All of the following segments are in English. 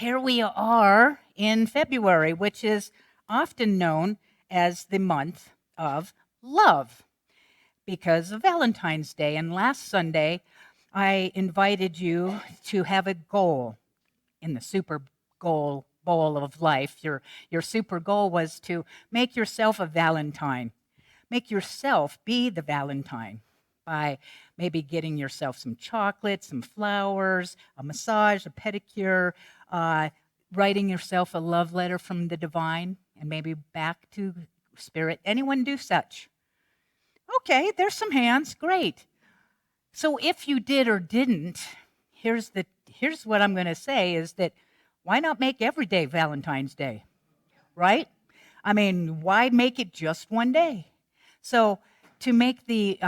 here we are in February, which is often known as the month of love because of Valentine's Day. And last Sunday, I invited you to have a goal in the super goal bowl of life. Your super goal was to make yourself a Valentine. Make yourself be the Valentine by maybe getting yourself some chocolate, some flowers, a massage, a pedicure, uh, writing yourself a love letter from the divine, and maybe back to spirit. Anyone do such? Okay, there's some hands. Great. So if you did or didn't, here's what I'm going to say is that why not make every day Valentine's Day, right? I mean, why make it just one day? So to make the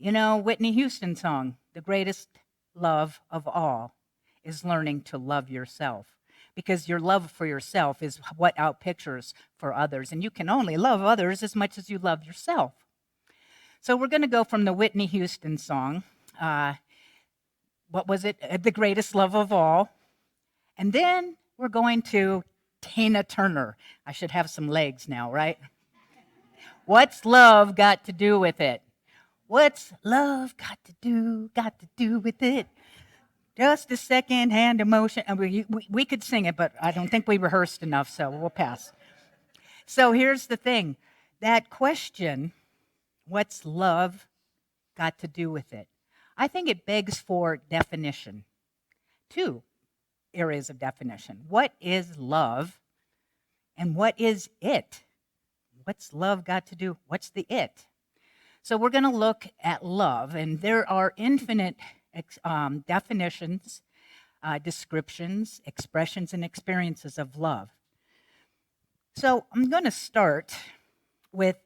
Whitney Houston song, the greatest love of all is learning to love yourself. Because your love for yourself is what outpictures for others. And you can only love others as much as you love yourself. So we're going to go from the Whitney Houston song, what was it? The greatest love of all. And then we're going to Tina Turner. I should have some legs now, right? What's love got to do with it? What's love got to do with it? Just a second-hand emotion. We could sing it, but I don't think we rehearsed enough, so we'll pass. So here's the thing. That question, what's love got to do with it? I think it begs for definition. Two areas of definition. What is love, and what is it? What's love got to do? What's the it? So we're going to look at love, and there are infinite definitions, descriptions, expressions, and experiences of love. So I'm going to start with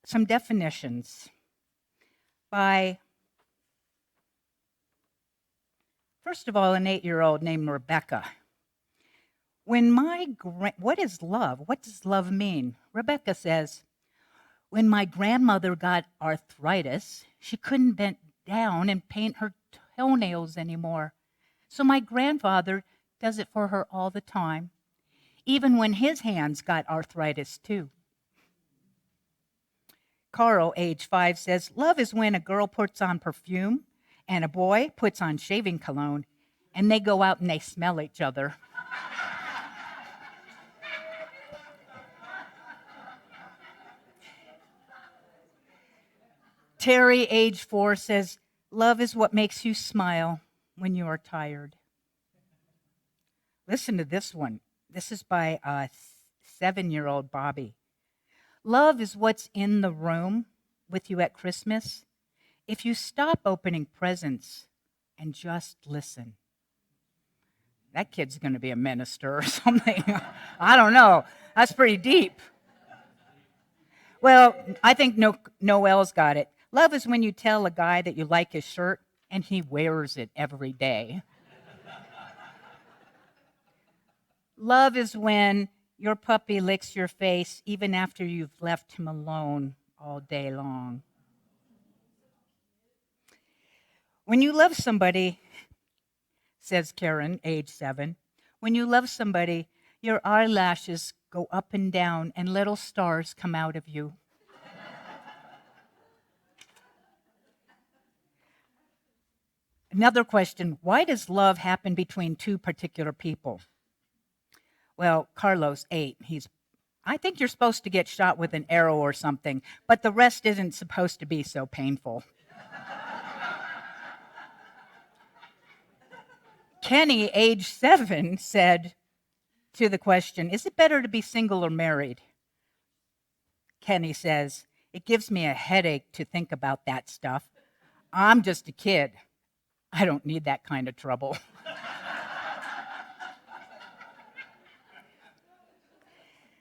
some definitions by, first of all, an 8-year-old named Rebecca. What is love? What does love mean? Rebecca says, when my grandmother got arthritis, she couldn't bend down and paint her toenails anymore. So my grandfather does it for her all the time, even when his hands got arthritis too. Carl, age 5, says, love is when a girl puts on perfume and a boy puts on shaving cologne and they go out and they smell each other. Terry, age 4, says, love is what makes you smile when you are tired. Listen to this one. This is by 7-year-old Bobby. Love is what's in the room with you at Christmas. If you stop opening presents and just listen. That kid's going to be a minister or something. I don't know. That's pretty deep. Well, I think Noel's got it. Love is when you tell a guy that you like his shirt and he wears it every day. Love is when your puppy licks your face even after you've left him alone all day long. When you love somebody, says Karen, age 7, when you love somebody, your eyelashes go up and down and little stars come out of you. Another question, why does love happen between two particular people? Well, Carlos, 8, I think you're supposed to get shot with an arrow or something, but the rest isn't supposed to be so painful. Kenny, age 7, said to the question, is it better to be single or married? Kenny says, it gives me a headache to think about that stuff. I'm just a kid. I don't need that kind of trouble.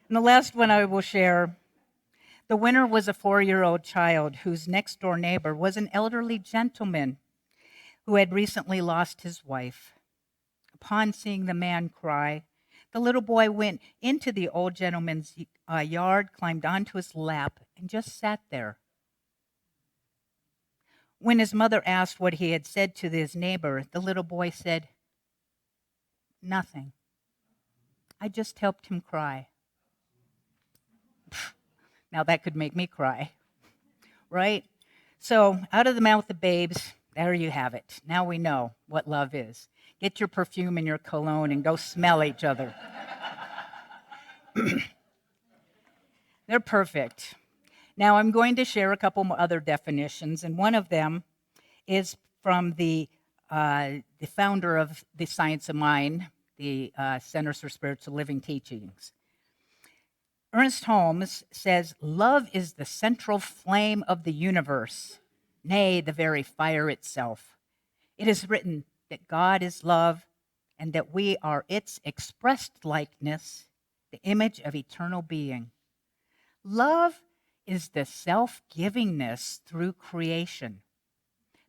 And the last one I will share, the winner was a 4-year-old child whose next-door neighbor was an elderly gentleman who had recently lost his wife. Upon seeing the man cry, the little boy went into the old gentleman's yard, climbed onto his lap, and just sat there. When his mother asked what he had said to his neighbor, the little boy said, Nothing. I just helped him cry. Now that could make me cry, right? So, out of the mouth of babes, there you have it. Now we know what love is. Get your perfume and your cologne and go smell each other. They're perfect. Now, I'm going to share a couple other definitions, and one of them is from the founder of the Science of Mind, the Centers for Spiritual Living Teachings. Ernest Holmes says, "Love is the central flame of the universe, nay, the very fire itself. It is written that God is love, and that we are its expressed likeness, the image of eternal being. Love is the self-givingness through creation,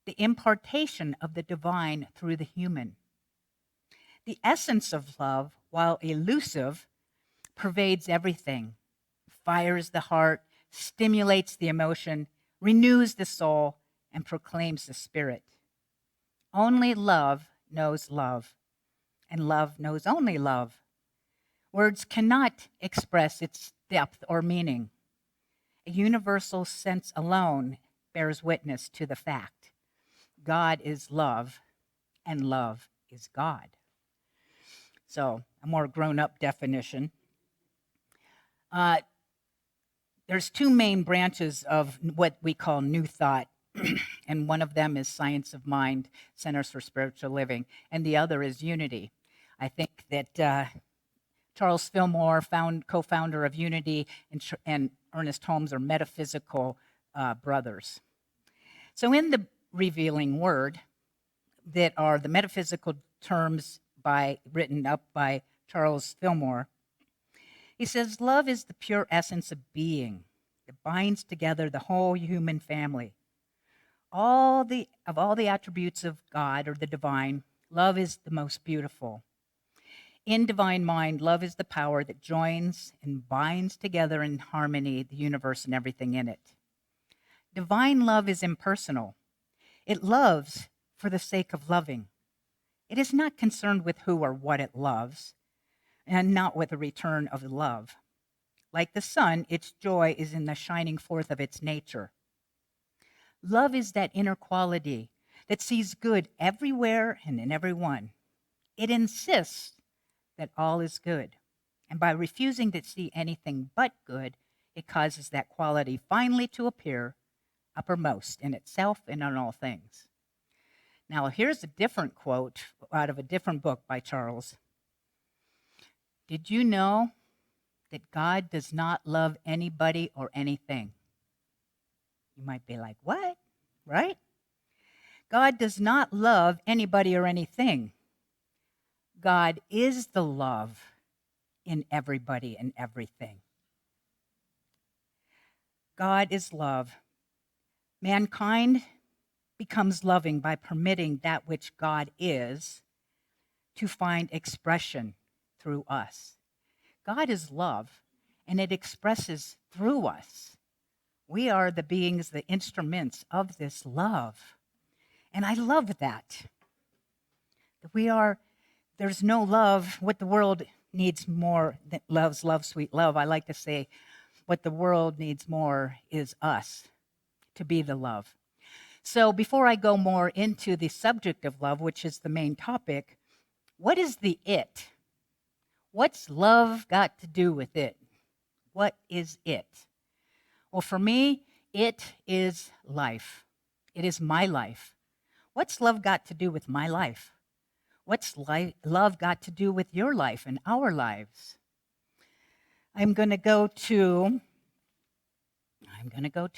the impartation of the divine through the human. The essence of love, while elusive, pervades everything, fires the heart, stimulates the emotion, renews the soul, and proclaims the spirit. Only love knows love, and love knows only love. Words cannot express its depth or meaning. A universal sense alone bears witness to the fact. God is love, and love is God." So, a more grown-up definition. There's two main branches of what we call New Thought, and one of them is Science of Mind, Centers for Spiritual Living, and the other is Unity. I think that Charles Fillmore, co-founder of Unity, and Ernest Holmes are metaphysical brothers. So in the Revealing Word, that are the metaphysical terms written up by Charles Fillmore, he says, "Love is the pure essence of being that binds together the whole human family. Of all the attributes of God or the divine, love is the most beautiful. In divine mind, love is the power that joins and binds together in harmony the universe and everything in it. Divine love is impersonal. It loves for the sake of loving. It is not concerned with who or what it loves, and not with the return of love. Like the sun, its joy is in the shining forth of its nature. Love is that inner quality that sees good everywhere and in everyone. It insists that all is good, and by refusing to see anything but good, it causes that quality finally to appear uppermost in itself and in all things." Now, here's a different quote out of a different book by Charles. "Did you know that God does not love anybody or anything?" You might be like, "What?" Right? God does not love anybody or anything. God is the love in everybody and everything. God is love. Mankind becomes loving by permitting that which God is to find expression through us. God is love, and it expresses through us. We are the beings, the instruments of this love. And I love that. There's no love. What the world needs more than love's love, sweet love. I like to say what the world needs more is us to be the love. So before I go more into the subject of love, which is the main topic, what is the it? What's love got to do with it? What is it? Well, for me, it is life. It is my life. What's love got to do with my life? What's love got to do with your life and our lives? I'm going to go to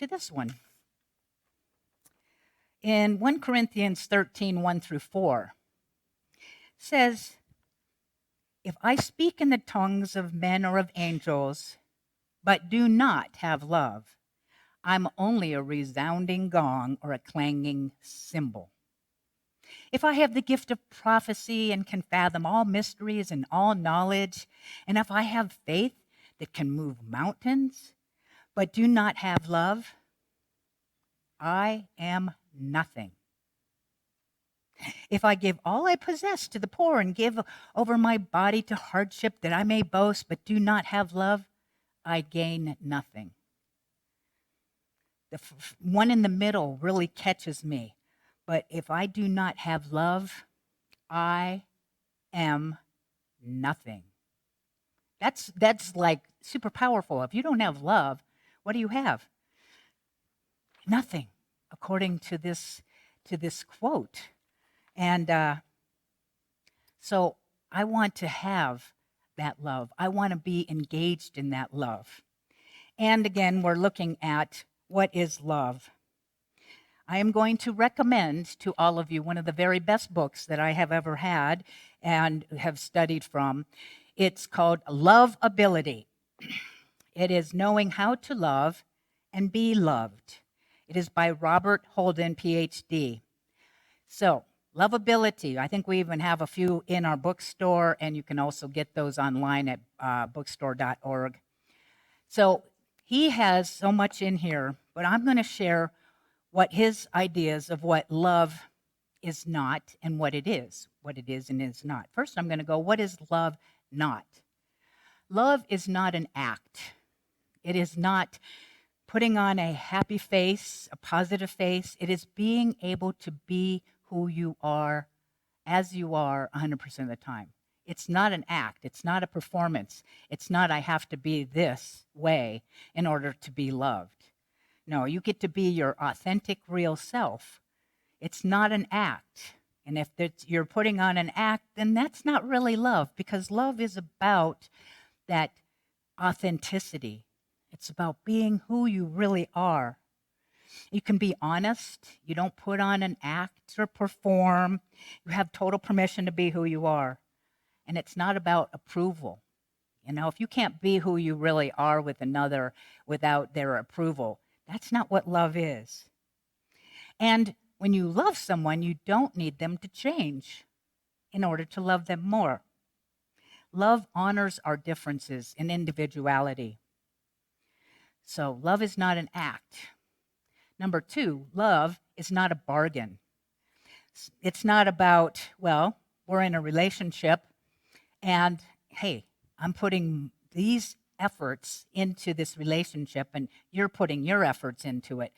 this one. In 1 Corinthians 13, 1 through 4, says, "If I speak in the tongues of men or of angels, but do not have love, I'm only a resounding gong or a clanging cymbal. If I have the gift of prophecy and can fathom all mysteries and all knowledge, and if I have faith that can move mountains, but do not have love, I am nothing. If I give all I possess to the poor and give over my body to hardship that I may boast but do not have love, I gain nothing. The one in the middle really catches me. But if I do not have love, I am nothing. That's like super powerful. If you don't have love, what do you have? Nothing, according to this quote. And so I want to have that love. I want to be engaged in that love. And again, we're looking at what is love. I am going to recommend to all of you one of the very best books that I have ever had and have studied from. It's called Love Ability. It is Knowing How to Love and Be Loved. It is by Robert Holden, PhD. So, Lovability, I think we even have a few in our bookstore, and you can also get those online at bookstore.org. So, he has so much in here, but I'm going to share what his ideas of what love is not and what it is and is not. First, I'm going to go, what is love not? Love is not an act. It is not putting on a happy face, a positive face. It is being able to be who you are, as you are 100% of the time. It's not an act. It's not a performance. It's not I have to be this way in order to be loved. No, you get to be your authentic, real self. It's not an act. And if you're putting on an act, then that's not really love, because love is about that authenticity. It's about being who you really are. You can be honest. You don't put on an act or perform. You have total permission to be who you are. And it's not about approval. You know, if you can't be who you really are with another without their approval, that's not what love is. And when you love someone, you don't need them to change in order to love them more. Love honors our differences and individuality. So love is not an act. Number 2, love is not a bargain. It's not about, well, we're in a relationship and, hey, I'm putting these efforts into this relationship and you're putting your efforts into it.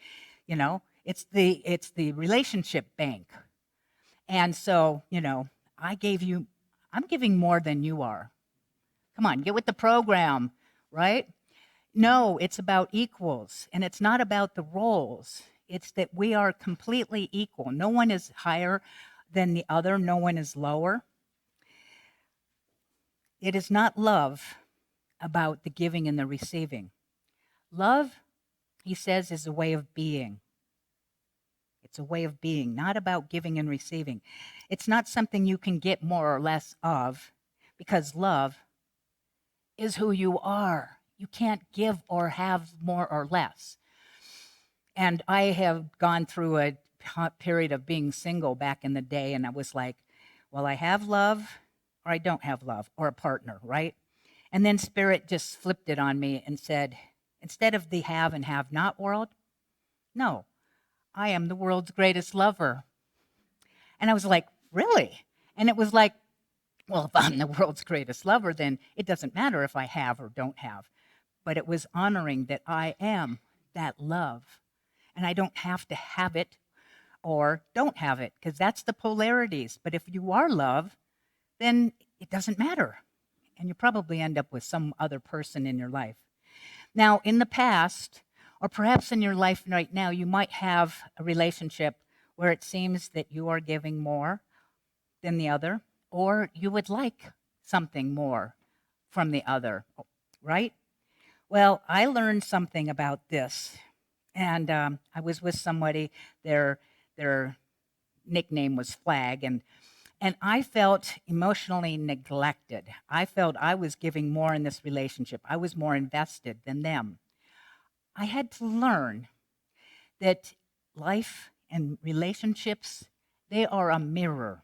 You know, it's the relationship bank. And so, you know, I'm giving more than you are. Come on, get with the program, right? No, it's about equals, and it's not about the roles. It's that we are completely equal. No one is higher than the other. No one is lower. It is not love about the giving and the receiving. Love, he says, is a way of being. It's a way of being, not about giving and receiving. It's not something you can get more or less of, because love is who you are. You can't give or have more or less. And I have gone through a period of being single back in the day, and I was like, well, I have love or I don't have love, or a partner, right? And then Spirit just flipped it on me and said, instead of the have and have not world, no, I am the world's greatest lover. And I was like, really? And it was like, well, if I'm the world's greatest lover, then it doesn't matter if I have or don't have. But it was honoring that I am that love. And I don't have to have it or don't have it, because that's the polarities. But if you are love, then it doesn't matter. And you probably end up with some other person in your life. Now, in the past, or perhaps in your life right now, you might have a relationship where it seems that you are giving more than the other, or you would like something more from the other, right? Well, I learned something about this, and I was with somebody, their nickname was Flag, and I felt emotionally neglected. I felt I was giving more in this relationship. I was more invested than them. I had to learn that life and relationships, they are a mirror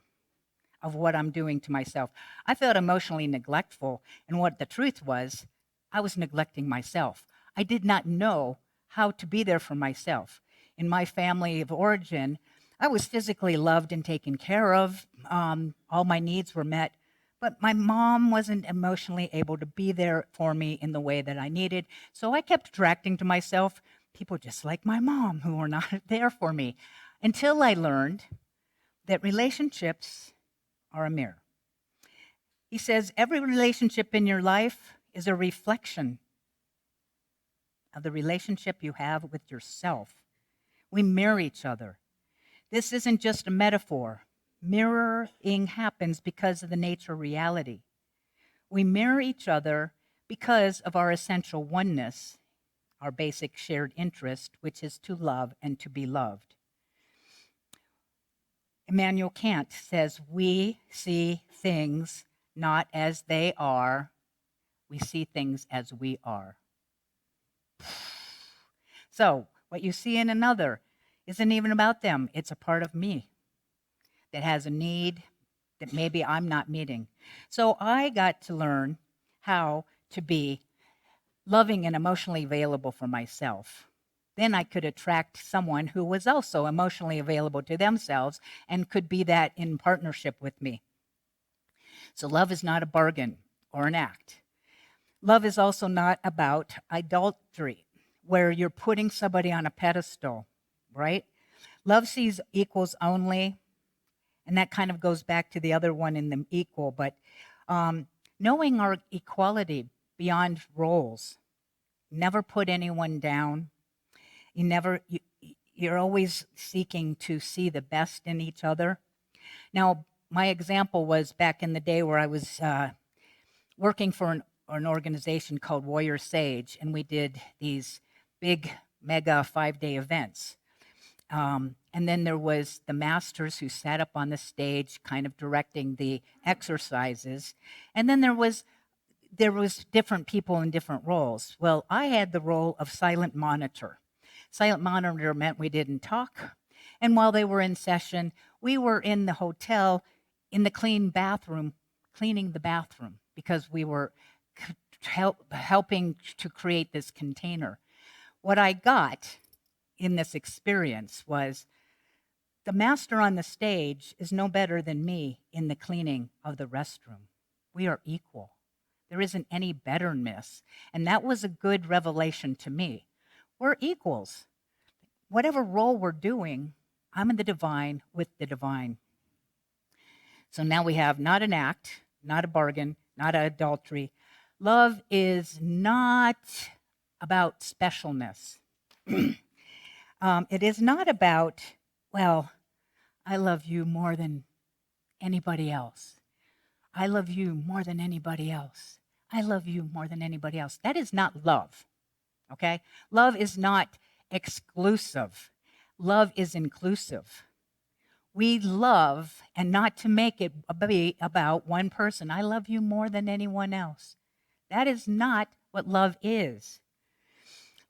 of what I'm doing to myself. I felt emotionally neglectful, and what the truth was, I was neglecting myself. I did not know how to be there for myself. In my family of origin, I was physically loved and taken care of. All my needs were met, but my mom wasn't emotionally able to be there for me in the way that I needed. So I kept attracting to myself people just like my mom who were not there for me until I learned that relationships are a mirror. He says every relationship in your life is a reflection of the relationship you have with yourself. We mirror each other. This isn't just a metaphor. Mirroring happens because of the nature of reality. We mirror each other because of our essential oneness, our basic shared interest, which is to love and to be loved. Immanuel Kant says, we see things not as they are, we see things as we are. So, what you see in another isn't even about them, it's a part of me that has a need that maybe I'm not meeting. So, I got to learn how to be loving and emotionally available for myself. Then I could attract someone who was also emotionally available to themselves and could be that in partnership with me. So love is not a bargain or an act. Love is also not about idolatry, where you're putting somebody on a pedestal, right? Love sees equals only, and that kind of goes back to the other one in the equal, but knowing our equality beyond roles, never put anyone down. You're always seeking to see the best in each other. Now, my example was back in the day where I was working for an organization called Warrior Sage, and we did these big, mega 5-day events. And then there was the masters who sat up on the stage kind of directing the exercises. And then there was different people in different roles. Well, I had the role of silent monitor. Silent monitor meant we didn't talk. And while they were in session, we were in the hotel in the cleaning the bathroom, because we were helping to create this container. What I got in this experience was the master on the stage is no better than me in the cleaning of the restroom. We are equal. There isn't any betterness. And that was a good revelation to me. We're equals. Whatever role we're doing, I'm in the divine with the divine. So now we have not an act, not a bargain, not adultery. Love is not about specialness. It is not about, well, I love you more than anybody else. I love you more than anybody else. I love you more than anybody else. That is not love, okay? Love is not exclusive. Love is inclusive. We love, and not to make it be about one person. I love you more than anyone else. That is not what love is.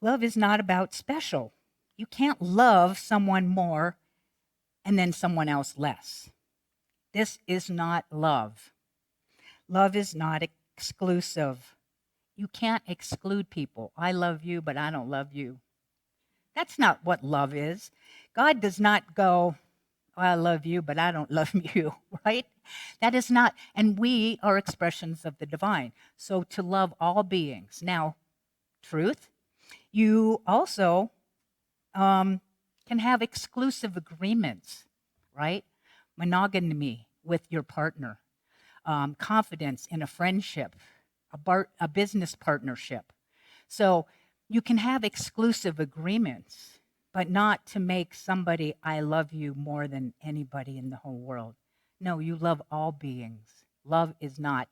Love is not about special. You can't love someone more and then someone else less. This is not love. Love is not exclusive. You can't exclude people. I love you, but I don't love you. That's not what love is. God does not go, oh, I love you, but I don't love you, right? That is not, and we are expressions of the divine. So to love all beings. Now, truth, you also can have exclusive agreements, right? Monogamy with your partner, confidence in a friendship, a business partnership. So you can have exclusive agreements, but not to make somebody, I love you more than anybody in the whole world. No, you love all beings. Love is not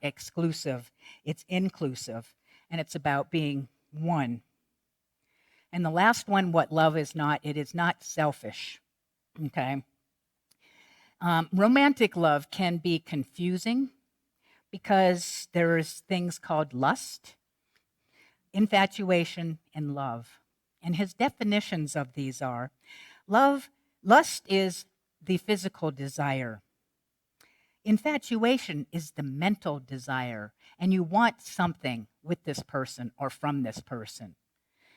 exclusive, it's inclusive, and it's about being one. And the last one, what love is not, it is not selfish, okay? Romantic love can be confusing because there's things called lust, infatuation, and love. And his definitions of these are lust is the physical desire. Infatuation is the mental desire, and you want something with this person or from this person.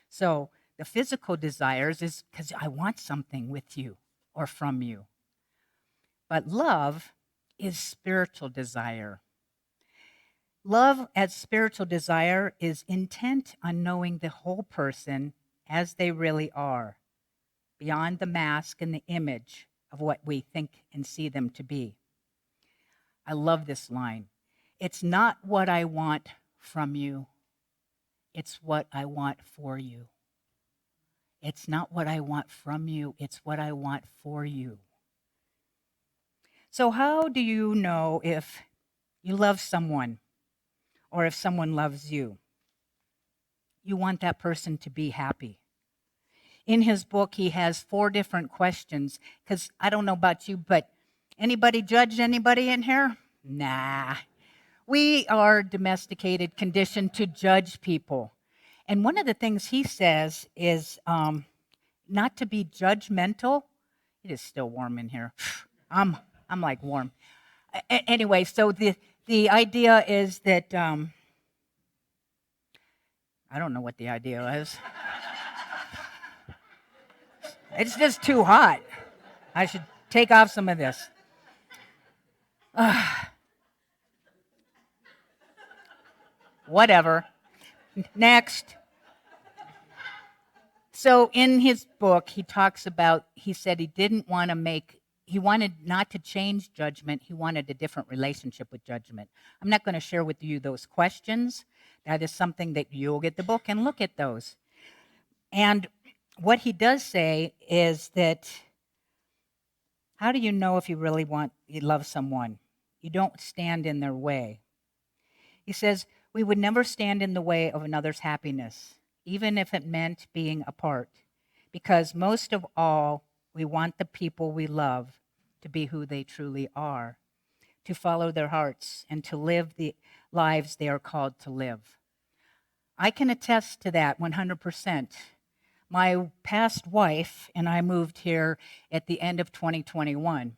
So the physical desires is because I want something with you, or from you. But love is spiritual desire. Love as spiritual desire is intent on knowing the whole person as they really are, beyond the mask and the image of what we think and see them to be. I love this line. It's not what I want from you, it's what I want for you. It's not what I want from you, it's what I want for you. So, how do you know if you love someone or if someone loves you? You want that person to be happy. In his book, he has 4 different questions, because I don't know about you, but anybody judge anybody in here? Nah. We are domesticated, conditioned to judge people. And one of the things he says is not to be judgmental. It is still warm in here. I'm like warm. Anyway, so the idea is that I don't know what the idea is. It's just too hot. I should take off some of this. Whatever. Next. So in his book, he talks about, he said he wanted not to change judgment. He wanted a different relationship with judgment. I'm not going to share with you those questions. That is something that you'll get the book and look at those. And what he does say is that, how do you know if you love someone? You don't stand in their way. He says, we would never stand in the way of another's happiness, even if it meant being apart, because most of all, we want the people we love to be who they truly are, to follow their hearts, and to live the lives they are called to live. I can attest to that 100%. My past wife and I moved here at the end of 2021.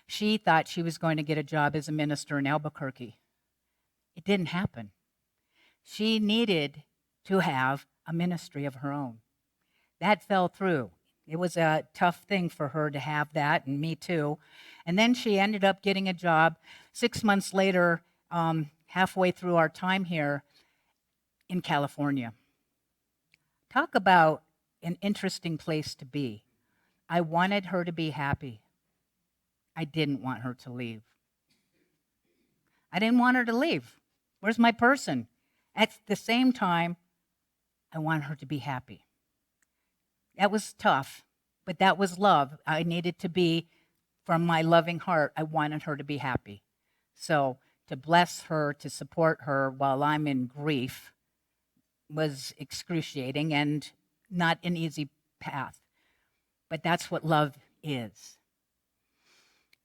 She thought she was going to get a job as a minister in Albuquerque. It didn't happen. She needed to have a ministry of her own. That fell through. It was a tough thing for her to have that, and me too. And then she ended up getting a job 6 months later, halfway through our time here in California. Talk about an interesting place to be. I wanted her to be happy. I didn't want her to leave. I didn't want her to leave. Where's my person? At the same time, I want her to be happy. That was tough, but that was love. I needed to be, from my loving heart, I wanted her to be happy. So to bless her, to support her while I'm in grief was excruciating and not an easy path. But that's what love is.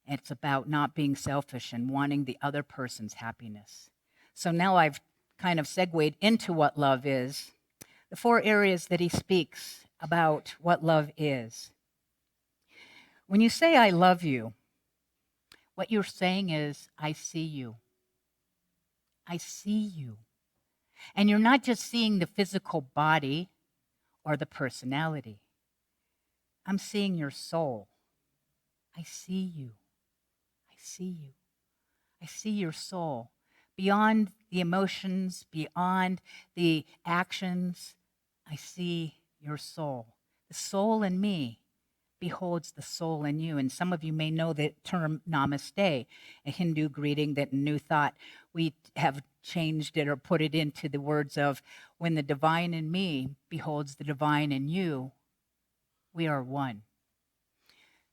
It's about not being selfish and wanting the other person's happiness. So now I've kind of segued into what love is. The 4 areas that he speaks about what love is. When you say, I love you, what you're saying is, I see you. I see you. And you're not just seeing the physical body or the personality. I'm seeing your soul. I see you. I see you. I see your soul. Beyond the emotions, beyond the actions, I see your soul. The soul in me beholds the soul in you. And some of you may know the term namaste, a Hindu greeting that in New Thought we have changed it or put it into the words of, when the divine in me beholds the divine in you, we are one.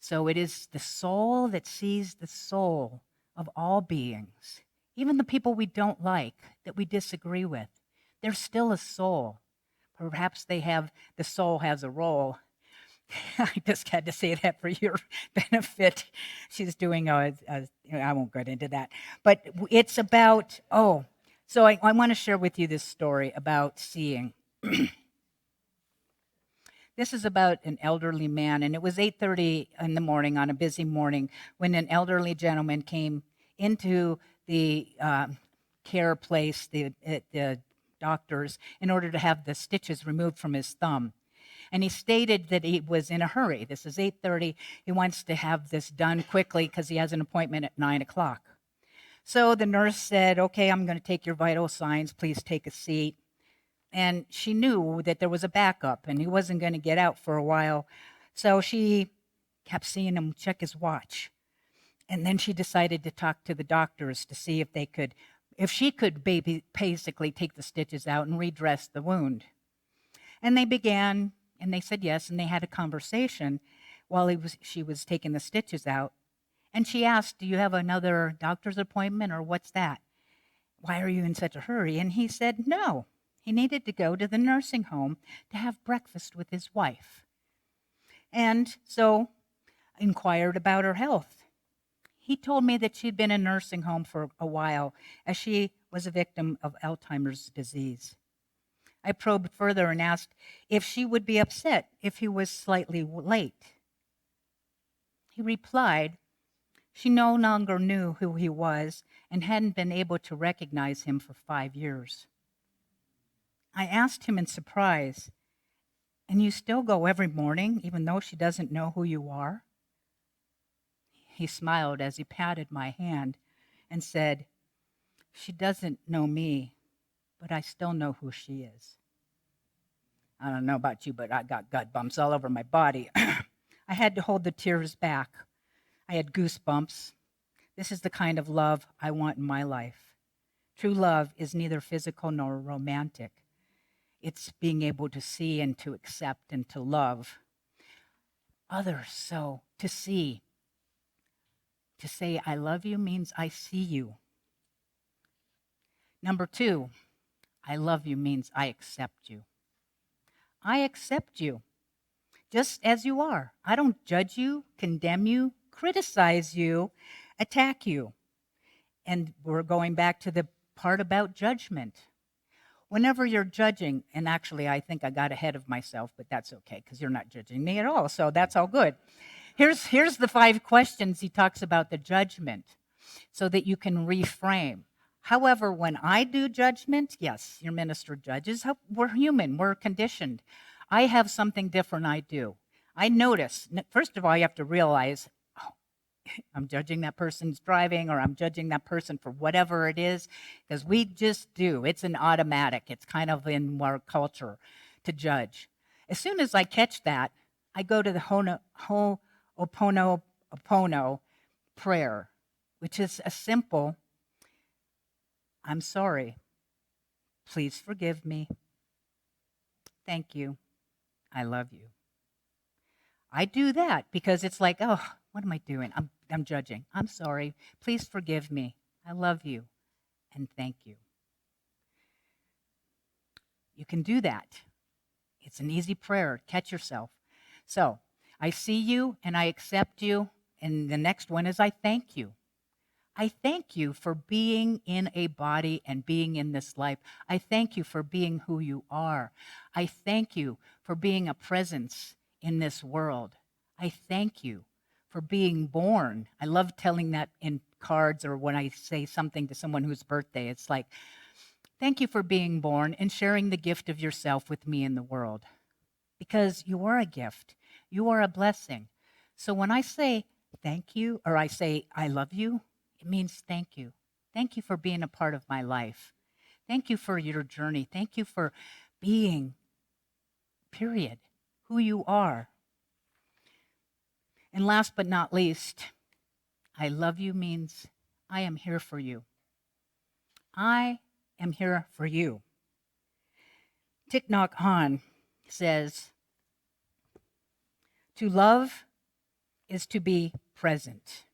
So it is the soul that sees the soul of all beings, even the people we don't like, that we disagree with. They're still a soul. Perhaps the soul has a role. I just had to say that for your benefit. She's doing I won't get into that. But it's about, so I want to share with you this story about seeing. This is about an elderly man, and it was 8:30 in the morning on a busy morning when an elderly gentleman came into the care place, the doctors, in order to have the stitches removed from his thumb. And he stated that he was in a hurry. This is 8:30. He wants to have this done quickly because he has an appointment at 9 o'clock. So the nurse said, okay, I'm going to take your vital signs. Please take a seat. And she knew that there was a backup and he wasn't going to get out for a while. So she kept seeing him check his watch. And then she decided to talk to the doctors to see if she could basically take the stitches out and redress the wound. And they began, and they said yes, and they had a conversation while she was taking the stitches out. And she asked, do you have another doctor's appointment or what's that? Why are you in such a hurry? And he said no. He needed to go to the nursing home to have breakfast with his wife. And so inquired about her health. He told me that she'd been in a nursing home for a while as she was a victim of Alzheimer's disease. I probed further and asked if she would be upset if he was slightly late. He replied she no longer knew who he was and hadn't been able to recognize him for 5 years. I asked him in surprise, and you still go every morning even though she doesn't know who you are? He smiled as he patted my hand and said, she doesn't know me, but I still know who she is. I don't know about you, but I got gut bumps all over my body. I had to hold the tears back. I had goosebumps. This is the kind of love I want in my life. True love is neither physical nor romantic. It's being able to see and to accept and to love others. So to say I love you means I see you. Number 2, I love you means I accept you. I accept you just as you are. I don't judge you, condemn you, criticize you, attack you. And we're going back to the part about judgment. Whenever you're judging, and actually I think I got ahead of myself, but that's okay because you're not judging me at all, so that's all good. Here's the 5 questions he talks about the judgment so that you can reframe. However, when I do judgment, yes, your minister judges. We're human. We're conditioned. I have something different I do. I notice, first of all, you have to realize, oh, I'm judging that person's driving or I'm judging that person for whatever it is, because we just do. It's an automatic. It's kind of in our culture to judge. As soon as I catch that, I go to the Ho'oponopono prayer, which is a simple, I'm sorry. Please forgive me. Thank you. I love you. I do that because it's like, oh, what am I doing? I'm judging. I'm sorry. Please forgive me. I love you. And thank you. You can do that. It's an easy prayer. Catch yourself. So, I see you and I accept you. And the next one is I thank you. I thank you for being in a body and being in this life. I thank you for being who you are. I thank you for being a presence in this world. I thank you for being born. I love telling that in cards or when I say something to someone whose birthday. It's like, thank you for being born and sharing the gift of yourself with me in the world. Because you are a gift. You are a blessing. So when I say thank you or I say I love you, it means thank you. Thank you for being a part of my life. Thank you for your journey. Thank you for being, period, who you are. And last but not least, I love you means I am here for you. I am here for you. Thich Nhat Hanh says, to love is to be present.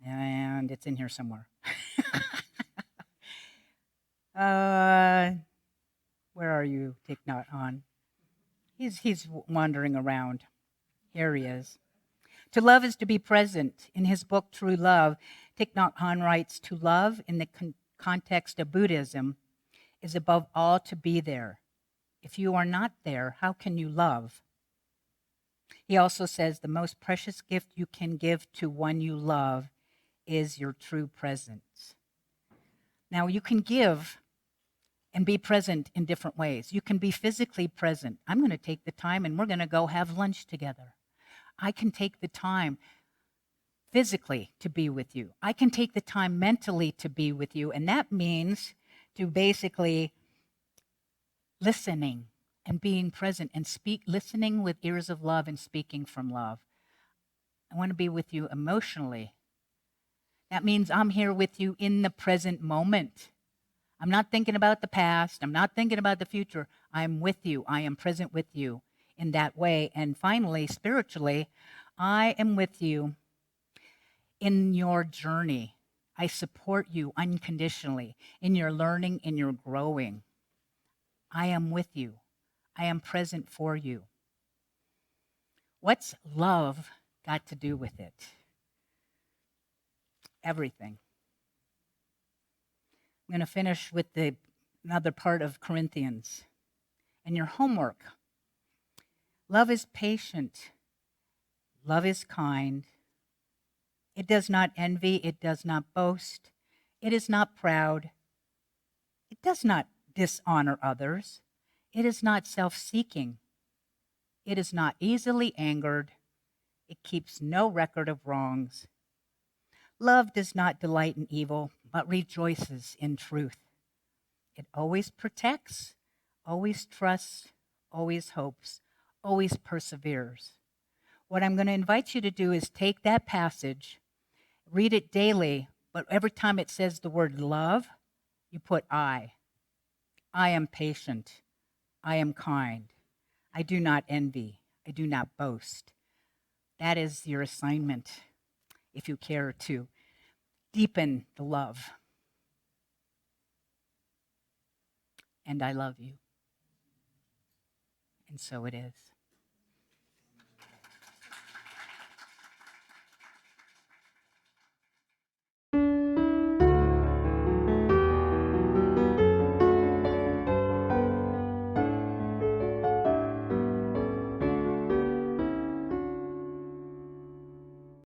And it's in here somewhere. Where are you, Thich Nhat Hanh? He's wandering around. Here he is. To love is to be present. In his book, True Love, Thich Nhat Hanh writes, to love in the context of Buddhism is above all to be there. If you are not there, how can you love? He also says the most precious gift you can give to one you love is your true presence. Now, you can give and be present in different ways. You can be physically present. I'm going to take the time and we're going to go have lunch together. I can take the time physically to be with you. I can take the time mentally to be with you. And that means to basically listening and being present and listening with ears of love and speaking from love. I want to be with you emotionally. That means I'm here with you in the present moment. I'm not thinking about the past. I'm not thinking about the future. I'm with you. I am present with you in that way. And finally, spiritually, I am with you in your journey. I support you unconditionally in your learning, in your growing. I am with you. I am present for you. What's love got to do with it? Everything. I'm going to finish with another part of Corinthians and your homework. Love is patient. Love is kind. It does not envy. It does not boast. It is not proud. It does not dishonor others. It is not self-seeking. It is not easily angered. It keeps no record of wrongs. Love does not delight in evil, but rejoices in truth. It always protects, always trusts, always hopes, always perseveres. What I'm going to invite you to do is take that passage, read it daily, but every time it says the word love, you put I. I am patient. I am kind. I do not envy. I do not boast. That is your assignment if you care to deepen the love. And I love you. And so it is.